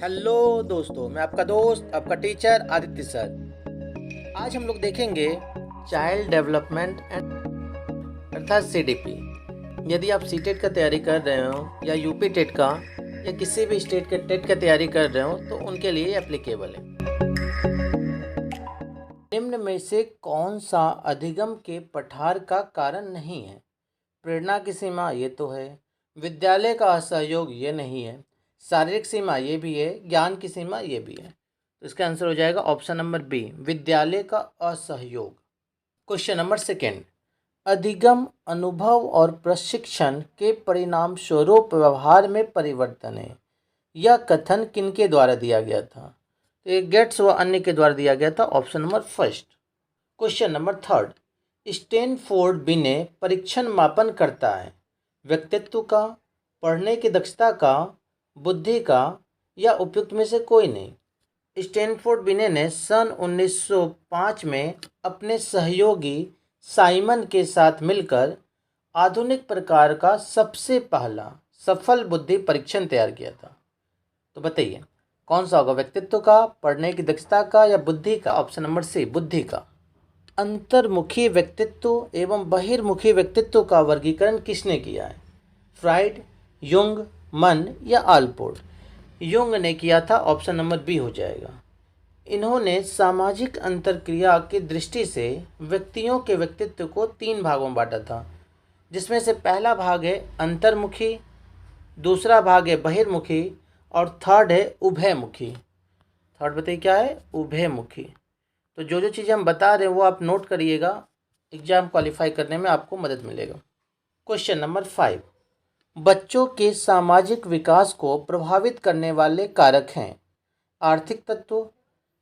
Hello दोस्तों, मैं आपका दोस्त, आपका टीचर आदित्य सर। आज हम लोग देखेंगे चाइल्ड डेवलपमेंट एंड अर्थात सीडीपी। यदि आप सीटेट का तैयारी कर रहे हो या यूपी टेट का या किसी भी स्टेट के टेट का तैयारी कर रहे हो तो उनके लिए एप्लीकेबल है। निम्न में से कौन सा अधिगम के पठार का कारण नहीं है? प्रेरणा की सीमा ये तो है, विद्यालय का असहयोग ये नहीं है, शारीरिक सीमा ये भी है, ज्ञान की सीमा ये भी है। तो इसका आंसर हो जाएगा ऑप्शन नंबर बी, विद्यालय का असहयोग। क्वेश्चन नंबर सेकेंड, अधिगम अनुभव और प्रशिक्षण के परिणाम स्वरूप व्यवहार में परिवर्तन है। यह कथन किनके द्वारा दिया गया था? तो ये गेट्स व अन्य के द्वारा दिया गया था, option number first. Question number third, Stanford बिने परीक्षण मापन करता है व्यक्तित्व का, पढ़ने की दक्षता का, बुद्धि का या उपयुक्त में से कोई नहीं। स्टैनफोर्ड बिने ने सन 1905 में अपने सहयोगी साइमन के साथ मिलकर आधुनिक प्रकार का सबसे पहला सफल बुद्धि परीक्षण तैयार किया था। तो बताइए कौन सा होगा, व्यक्तित्व का, पढ़ने की दक्षता का या बुद्धि का? ऑप्शन नंबर सी, बुद्धि का। अंतर्मुखी व्यक्तित्व एवं बहिर्मुखी व्यक्तित्व का वर्गीकरण किसने किया है? फ्राइड, युंग, मन या आलपोर्ट? युंग ने किया था, ऑप्शन नंबर बी हो जाएगा। इन्होंने सामाजिक अंतरक्रिया की दृष्टि से व्यक्तियों के व्यक्तित्व को 3 भागों में बांटा था, जिसमें से पहला भाग है अंतर्मुखी, दूसरा भाग है बहिर्मुखी और थर्ड है उभयमुखी। थर्ड बताइए क्या है? उभयमुखी। तो जो जो चीज़ें हम बता रहे हैं वो आप नोट करिएगा, एग्जाम क्वालिफाई करने में आपको मदद मिलेगा। क्वेश्चन नंबर 5, बच्चों के सामाजिक विकास को प्रभावित करने वाले कारक हैं आर्थिक तत्व,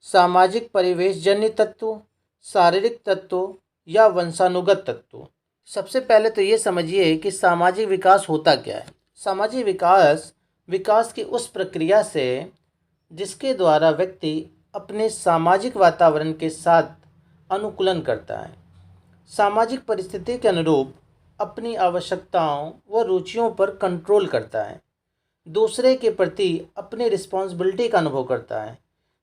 सामाजिक परिवेश जन्य तत्व, शारीरिक तत्व या वंशानुगत तत्व। सबसे पहले तो ये समझिए कि सामाजिक विकास होता क्या है। सामाजिक विकास विकास की उस प्रक्रिया से जिसके द्वारा व्यक्ति अपने सामाजिक वातावरण के साथ अनुकूलन करता है, सामाजिक परिस्थिति के अनुरूप अपनी आवश्यकताओं व रुचियों पर कंट्रोल करता है, दूसरे के प्रति अपनी रिस्पॉन्सिबिलिटी का अनुभव करता है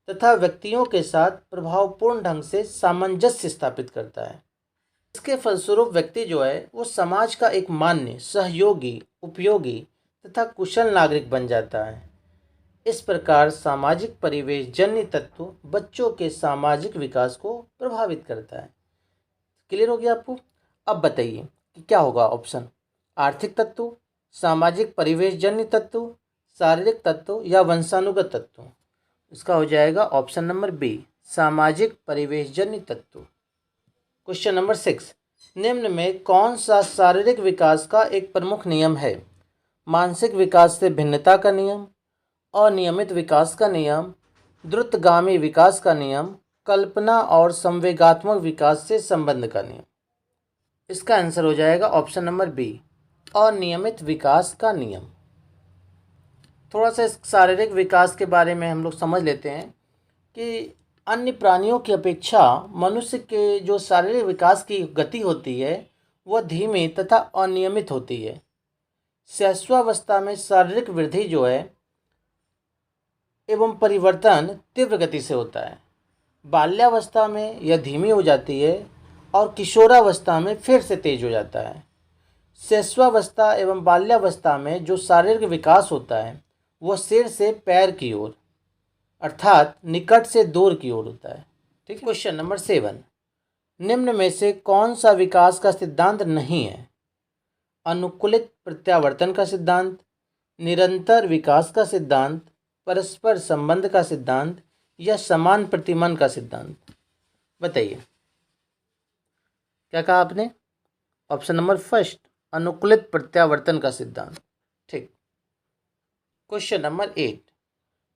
तथा व्यक्तियों के साथ प्रभावपूर्ण ढंग से सामंजस्य स्थापित करता है। इसके फलस्वरूप व्यक्ति जो है वो समाज का एक मान्य, सहयोगी, उपयोगी तथा कुशल नागरिक बन जाता है। इस प्रकार सामाजिक परिवेश जन्य तत्व बच्चों के सामाजिक विकास को प्रभावित करता है। क्लियर हो गया आपको? अब बताइए कि क्या होगा ऑप्शन, आर्थिक तत्व, सामाजिक परिवेश जन्य तत्व, शारीरिक तत्व या वंशानुगत तत्व? इसका हो जाएगा ऑप्शन नंबर बी, सामाजिक परिवेश जन्य तत्व। क्वेश्चन नंबर 6, निम्न में कौन सा शारीरिक विकास का एक प्रमुख नियम है? मानसिक विकास से भिन्नता का नियम, अनियमित विकास का नियम, द्रुतगामी विकास का नियम, कल्पना और संवेगात्मक विकास से संबंध का नियम? इसका आंसर हो जाएगा ऑप्शन नंबर बी, अनियमित विकास का नियम। थोड़ा सा इस शारीरिक विकास के बारे में हम लोग समझ लेते हैं कि अन्य प्राणियों की अपेक्षा मनुष्य के जो शारीरिक विकास की गति होती है वह धीमी तथा अनियमित होती है। शैशवावस्था में शारीरिक वृद्धि जो है एवं परिवर्तन तीव्र गति से होता है, बाल्यावस्था में यह धीमी हो जाती है और किशोरावस्था में फिर से तेज हो जाता है। शैशवावस्था एवं बाल्यावस्था में जो शारीरिक विकास होता है वह सिर से पैर की ओर अर्थात निकट से दूर की ओर होता है। ठीक। क्वेश्चन नंबर 7, निम्न में से कौन सा विकास का सिद्धांत नहीं है? अनुकूलित प्रत्यावर्तन का सिद्धांत, निरंतर विकास का सिद्धांत, परस्पर संबंध का सिद्धांत या समान प्रतिमान का सिद्धांत? बताइए क्या कहा आपने? ऑप्शन नंबर फर्स्ट, अनुकूलित प्रत्यावर्तन का सिद्धांत। ठीक। क्वेश्चन नंबर 8,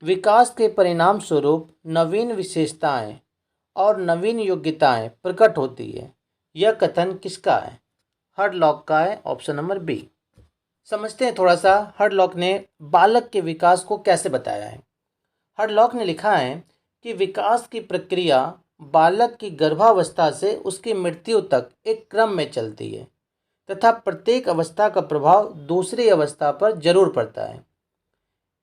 विकास के परिणाम स्वरूप नवीन विशेषताएं और नवीन योग्यताएं प्रकट होती है। यह कथन किसका है? हडलॉक का है, ऑप्शन नंबर बी। समझते हैं थोड़ा सा हडलॉक ने बालक के विकास को कैसे बताया है। हडलॉक ने लिखा है कि विकास की प्रक्रिया बालक की गर्भावस्था से उसकी मृत्यु तक एक क्रम में चलती है तथा प्रत्येक अवस्था का प्रभाव दूसरी अवस्था पर जरूर पड़ता है।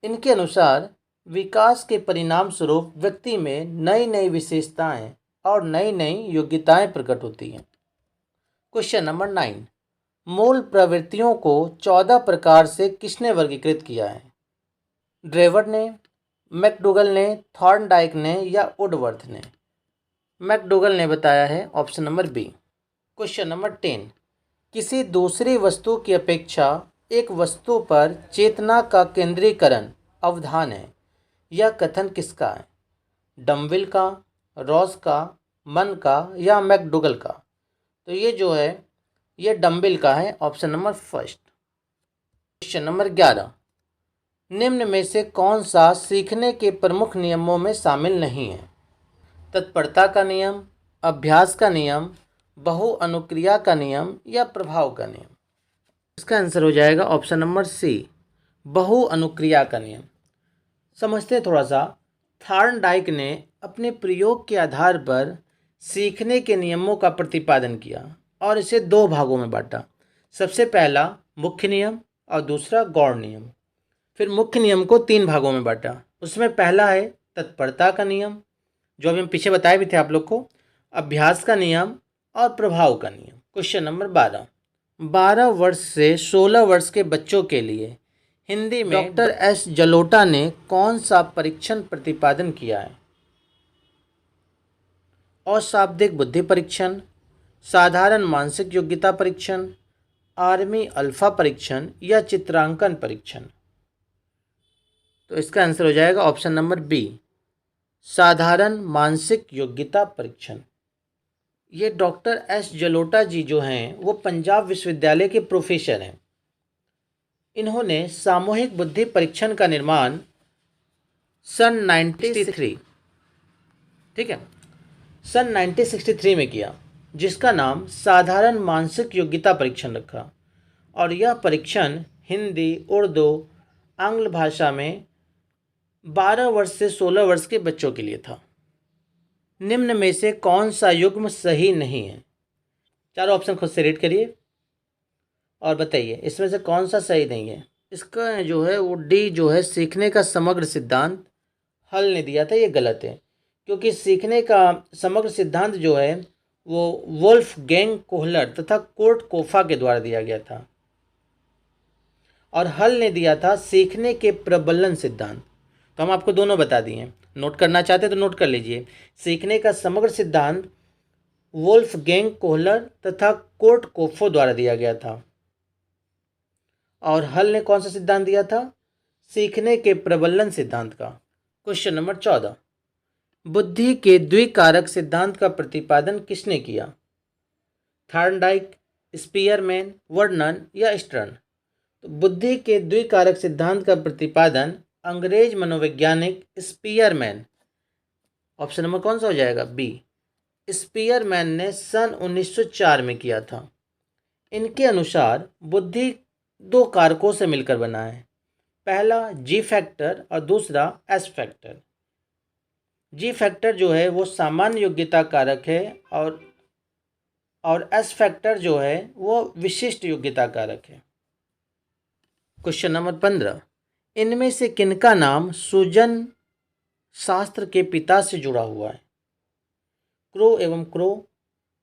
इनके अनुसार विकास के परिणाम स्वरूप व्यक्ति में नई नई विशेषताएं और नई नई योग्यताएं प्रकट होती हैं। क्वेश्चन नंबर 9, मूल प्रवृत्तियों को 14 प्रकार से किसने वर्गीकृत किया है? ड्रेवर ने, मैकडूगल ने, थॉर्नडाइक ने या वुडवर्थ ने? मैकडूगल ने बताया है, option number B. Question number 10, किसी दूसरी वस्तु की अपेक्षा एक वस्तु पर चेतना का केंद्रीकरण अवधान है, यह कथन किसका है? डम्विल का, रॉस का, मन का या मैकडूगल का? तो ये जो है ये डम्बिल का है, option number first. Question number 11, निम्न में से कौन सा सीखने के प्रमुख नियमों में शामिल नहीं है? तत्परता का नियम, अभ्यास का नियम, बहुअनुक्रिया का नियम या प्रभाव का नियम? इसका आंसर हो जाएगा ऑप्शन नंबर सी, बहुअनुक्रिया का नियम। समझते हैं थोड़ा सा। थॉर्नडाइक ने अपने प्रयोग के आधार पर सीखने के नियमों का प्रतिपादन किया और इसे 2 भागों में बांटा। सबसे पहला मुख्य नियम और दूसरा गौण नियम। फिर मुख्य नियम को 3 भागों में बांटा। उसमें पहला है तत्परता का नियम, जो अभी हम पीछे बताए भी थे आप लोग को, अभ्यास का नियम और प्रभाव का नियम। क्वेश्चन नंबर 12 वर्ष से 16 वर्ष के बच्चों के लिए हिंदी में डॉक्टर एस जलोटा ने कौन सा परीक्षण प्रतिपादन किया है? अशाब्दिक बुद्धि परीक्षण, साधारण मानसिक योग्यता परीक्षण, आर्मी अल्फा परीक्षण या चित्रांकन परीक्षण? तो इसका आंसर हो जाएगा ऑप्शन नंबर बी, साधारण मानसिक योग्यता परीक्षण। ये डॉक्टर एस जलोटा जी जो हैं वो पंजाब विश्वविद्यालय के प्रोफेसर हैं। इन्होंने सामूहिक बुद्धि परीक्षण का निर्माण सन 1963 ठीक है सन 1963 में किया, जिसका नाम साधारण मानसिक योग्यता परीक्षण रखा। और यह परीक्षण हिंदी, उर्दू, आंग्ल भाषा में 12 वर्ष से 16 वर्ष के बच्चों के लिए था। निम्न में से कौन सा युग्म सही नहीं है? चारों ऑप्शन खुद से रीड करिए और बताइए इसमें से कौन सा सही नहीं है। इसका जो है वो डी जो है सीखने का समग्र सिद्धांत हल ने दिया था, ये गलत है, क्योंकि सीखने का समग्र सिद्धांत जो है वो वोल्फगैंग कोहलर तथा कोर्ट कोफा के द्वारा दिया गया था और हल ने दिया था सीखने के प्रबलन सिद्धांत। तो हम आपको दोनों बता दिए, नोट करना चाहते तो नोट कर लीजिए। सीखने का समग्र सिद्धांत वोल्फगैंग कोहलर तथा कोर्ट कोफो द्वारा दिया गया था और हल ने कौन सा सिद्धांत दिया था? सीखने के प्रबलन सिद्धांत का। क्वेश्चन नंबर 14, बुद्धि के द्विकारक सिद्धांत का प्रतिपादन किसने किया? थॉर्नडाइक, स्पीयरमैन, वर्नन या स्टर्न? तो बुद्धि के द्विकारक सिद्धांत का प्रतिपादन अंग्रेज मनोवैज्ञानिक स्पीयरमैन, ऑप्शन नंबर कौन सा हो जाएगा? बी, स्पीयरमैन ने सन 1904 में किया था। इनके अनुसार बुद्धि 2 कारकों से मिलकर बना है, पहला जी फैक्टर और दूसरा एस फैक्टर। जी फैक्टर जो है वो सामान्य योग्यता कारक है और एस फैक्टर जो है वो विशिष्ट योग्यता कारक है। क्वेश्चन नंबर 15, इनमें से किनका नाम सूजन शास्त्र के पिता से जुड़ा हुआ है? क्रो एवं क्रो,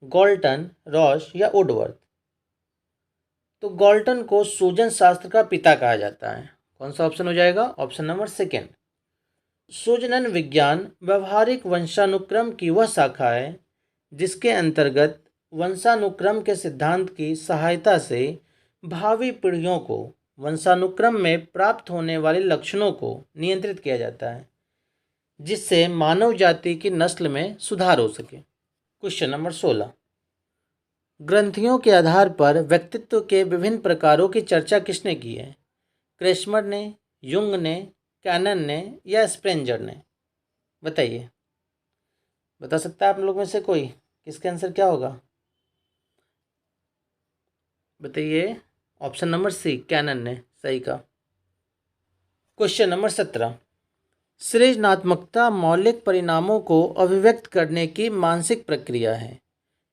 गॉल्टन, रॉस या वुडवर्थ? तो गॉल्टन को सूजन शास्त्र का पिता कहा जाता है। कौन सा ऑप्शन हो जाएगा? Option number second. सूजनन विज्ञान व्यवहारिक वंशानुक्रम की वह शाखा है जिसके अंतर्गत वंशानुक्रम के सिद्धांत की सहायता से भावी पीढ़ियों को वंशानुक्रम में प्राप्त होने वाले लक्षणों को नियंत्रित किया जाता है, जिससे मानव जाति की नस्ल में सुधार हो सके। क्वेश्चन नंबर 16, ग्रंथियों के आधार पर व्यक्तित्व के विभिन्न प्रकारों की चर्चा किसने की है? क्रेस्मर ने, युंग ने, कैनन ने या स्प्रेंजर ने? बताइए, बता सकता है आप लोग में से कोई? इसका आंसर क्या होगा? बताइए। ऑप्शन नंबर सी, कैनन ने सही कहा। क्वेश्चन नंबर 17, सृजनात्मकता मौलिक परिणामों को अभिव्यक्त करने की मानसिक प्रक्रिया है,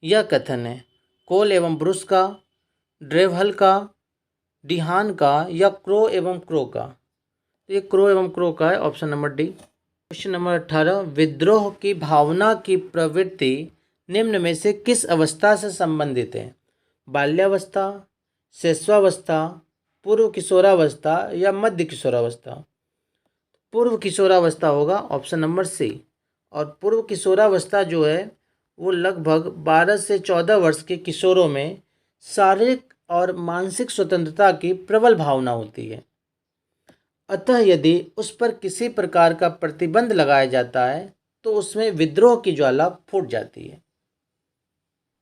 यह कथन है कोल एवं ब्रुस का, ड्रेवहल का, डिहान का या क्रो एवं क्रो का? तो ये क्रो एवं क्रो का है, option number D. Question number 18, विद्रोह की भावना की प्रवृत्ति निम्न में से किस अवस्था से संबंधित है? बाल्यावस्था, शैशवावस्था, पूर्व किशोरावस्था या मध्य किशोरावस्था? पूर्व किशोरावस्था होगा, ऑप्शन नंबर सी। और पूर्व किशोरावस्था जो है वो लगभग 12 से 14 वर्ष के किशोरों में शारीरिक और मानसिक स्वतंत्रता की प्रबल भावना होती है। अतः यदि उस पर किसी प्रकार का प्रतिबंध लगाया जाता है तो उसमें विद्रोह की ज्वाला फूट जाती है।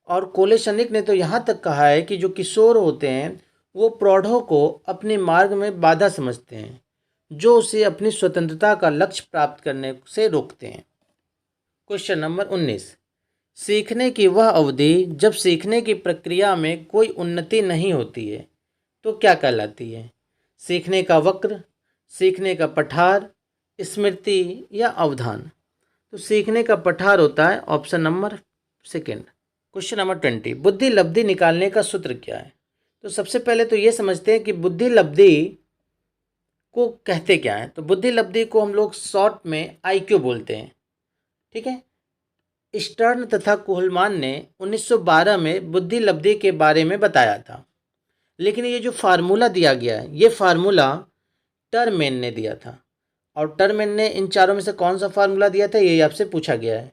और कोलेशनिक ने तो यहाँ तक कहा है कि जो किशोर होते हैं वो प्रौढ़ों को अपने मार्ग में बाधा समझते हैं, जो उसे अपनी स्वतंत्रता का लक्ष्य प्राप्त करने से रोकते हैं। क्वेश्चन नंबर 19, सीखने की वह अवधि जब सीखने की प्रक्रिया में कोई उन्नति नहीं होती है तो क्या कहलाती है? सीखने का वक्र, सीखने का पठार, स्मृति या अवधान? तो सीखने का पठार होता है, option number second. Question number 20, बुद्धि लब्धि निकालने का सूत्र क्या है? तो सबसे पहले तो ये समझते हैं कि बुद्धि लब्धि को कहते क्या है। तो बुद्धि लब्धि को हम लोग शॉर्ट में IQ बोलते हैं, ठीक है। स्टर्न तथा कुहलमान ने 1912 में बुद्धि लब्धि के बारे में बताया था, लेकिन ये जो फार्मूला दिया गया है ये फार्मूला टर्मेन ने दिया था। और टर्मेन ने इन चारों में से कौन सा फार्मूला दिया था ये आपसे पूछा गया है,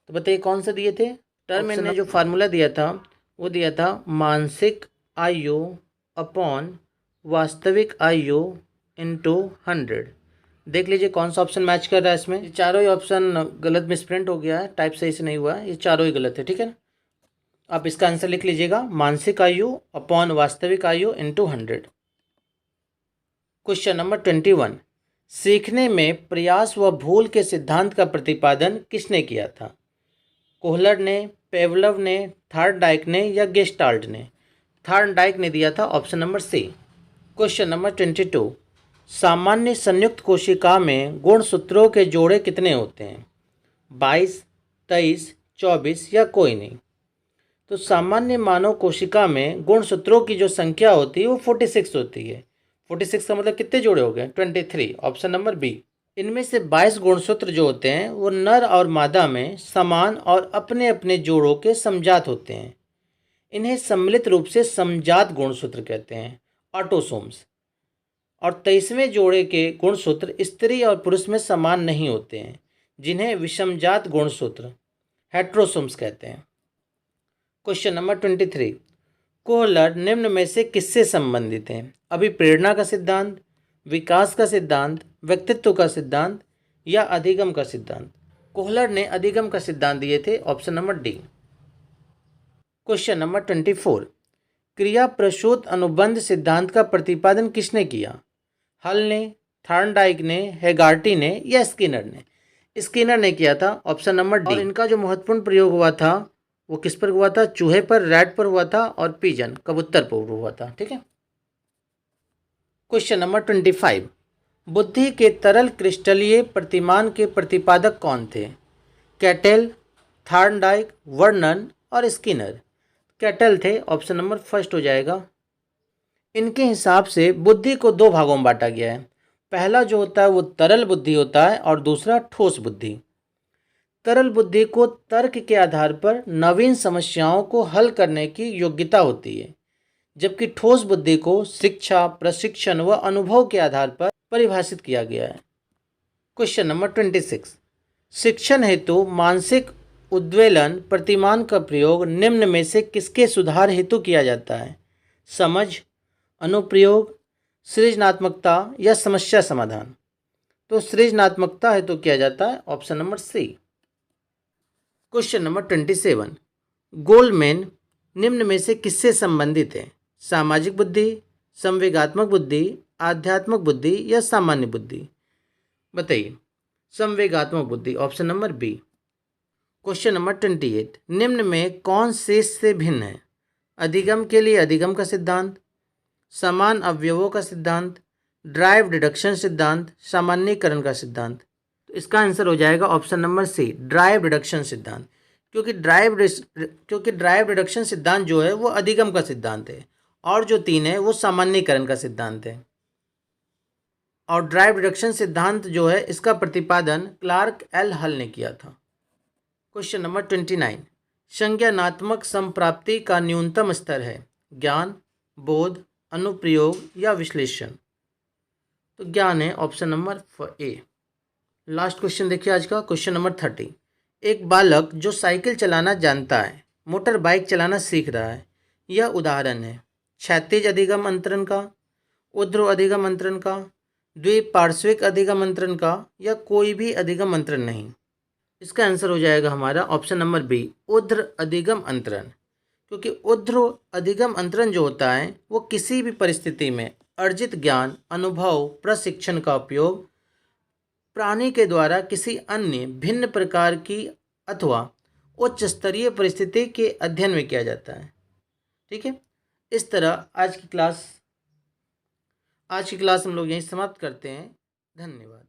तो बताइए कौन सा दिए थे? टर्मेन ने जो फार्मूला दिया था वो दिया था मानसिक आयु अपॉन वास्तविक आयु इंटू 100। देख लीजिए कौन सा ऑप्शन मैच कर रहा है इसमें। ये चारों ही ऑप्शन गलत मिसप्रिंट हो गया है, टाइप सही से नहीं हुआ है, ये चारों ही गलत है, ठीक है ना। आप इसका आंसर लिख लीजिएगा, मानसिक आयु अपॉन वास्तविक आयु इंटू 100। क्वेश्चन नंबर 21, सीखने में प्रयास व भूल के सिद्धांत का प्रतिपादन किसने किया था? कोहलर ने, पेवलव ने, थार्नडाइक ने या गेस्टाल्ट ने? थार्नडाइक ने दिया था, option number C. Question number 22, सामान्य संयुक्त कोशिका में गुणसूत्रों के जोड़े कितने होते हैं? 22, 23, 24 या कोई नहीं? तो सामान्य मानव कोशिका में गुणसूत्रों की जो संख्या होती है वो 46 होती है। 46 का मतलब कितने जोड़े हो गए? 23, ऑप्शन नंबर बी। इनमें से 22 गुणसूत्र जो होते हैं वो नर और मादा में समान और अपने अपने जोड़ों के समजात होते हैं। इन्हें सम्मिलित रूप से समजात गुणसूत्र कहते हैं, ऑटोसोम्स। और 23वें जोड़े के गुणसूत्र स्त्री और पुरुष में समान नहीं होते हैं, जिन्हें विषमजात गुणसूत्र हेट्रोसोम्स कहते हैं। क्वेश्चन नंबर 23, कोहलर निम्न में से किससे संबंधित हैं? अभिप्रेरणा का सिद्धांत, विकास का सिद्धांत, व्यक्तित्व का सिद्धांत या अधिगम का सिद्धांत? कोहलर ने अधिगम का सिद्धांत दिए थे, option number D. Question number 24, क्रिया प्रसूत अनुबंध सिद्धांत का प्रतिपादन किसने किया? हल ने, थार्नडाइक ने, हेगार्टी ने या स्किनर ने? स्किनर ने किया था, ऑप्शन नंबर डी। और इनका जो महत्वपूर्ण प्रयोग हुआ था वो किस पर हुआ था? चूहे पर, रैट पर हुआ था और पिजन कबूतर पर हुआ था, ठीक है। क्वेश्चन नंबर 25, बुद्धि के तरल क्रिस्टलीय प्रतिमान के प्रतिपादक कौन थे? कैटेल, थार्नडाइक, वर्नन और स्किनर? कैटेल थे, ऑप्शन नंबर फर्स्ट हो जाएगा। इनके हिसाब से बुद्धि को दो भागों में बांटा गया है। पहला जो होता है वो तरल बुद्धि होता है और दूसरा ठोस बुद्धि। तरल बुद्धि को तर्क के आधार पर नवीन समस्याओं को हल करने की योग्यता होती है, जबकि ठोस बुद्धि को शिक्षा, प्रशिक्षण व अनुभव के आधार पर परिभाषित किया गया है। क्वेश्चन नंबर 26, शिक्षण हेतु मानसिक उद्वेलन प्रतिमान का प्रयोग निम्न में से किसके सुधार हेतु किया जाता है? समझ, अनुप्रयोग, सृजनात्मकता या समस्या समाधान? तो सृजनात्मकता हेतु किया जाता है, option number C. Question number 27, Goldman निम्न में से किससे संबंधित है? सामाजिक बुद्धि, संवेगात्मक बुद्धि, आध्यात्मिक बुद्धि या सामान्य बुद्धि? बताइए। संवेगात्मक बुद्धि, option number B. Question number 28, निम्न में कौन शेष से भिन्न है? अधिगम के लिए अधिगम का सिद्धांत, समान अवयवों का सिद्धांत, ड्राइव डिडक्शन सिद्धांत, सामान्यीकरण का सिद्धांत? तो इसका आंसर हो जाएगा option number C, drive reduction सिद्धांत। क्योंकि ड्राइव डिडक्शन सिद्धांत जो है वो अधिगम का सिद्धांत है और जो 3 है वो सामान्यीकरण का सिद्धांत है। और ड्राइव रिडक्शन सिद्धांत जो है इसका प्रतिपादन क्लार्क एल हल ने किया था। क्वेश्चन नंबर 29, संज्ञानात्मक संप्राप्ति का न्यूनतम स्तर है ज्ञान, बोध, अनुप्रयोग या विश्लेषण। तो ज्ञान है option number A. Last question देखिए आज का, क्वेश्चन नंबर 30, एक बालक जो साइकिल चलाना जानता है मोटर बाइक चलाना सीख रहा है, यह उदाहरण है क्षैतिज अधिगम अंतरण का, ऊर्ध्व अधिगम अंतरण का, द्विपार्श्विक अधिगम अंतरण का, या कोई भी अधिगम अंतरण नहीं। इसका आंसर हो जाएगा हमारा ऑप्शन नंबर बी, ऊर्ध्व अधिगम अंतरण। क्योंकि ऊर्ध्व अधिगम अंतरण जो होता है वो किसी भी परिस्थिति में अर्जित ज्ञान, अनुभव, प्रशिक्षण का उपयोग प्राणी के द्वारा किसी अन्य भिन्न प्रकार की अथवा उच्च स्तरीय परिस्थिति के अध्ययन में किया जाता है। ठीक है, इस तरह आज की क्लास हम लोग यहीं समाप्त करते हैं। धन्यवाद।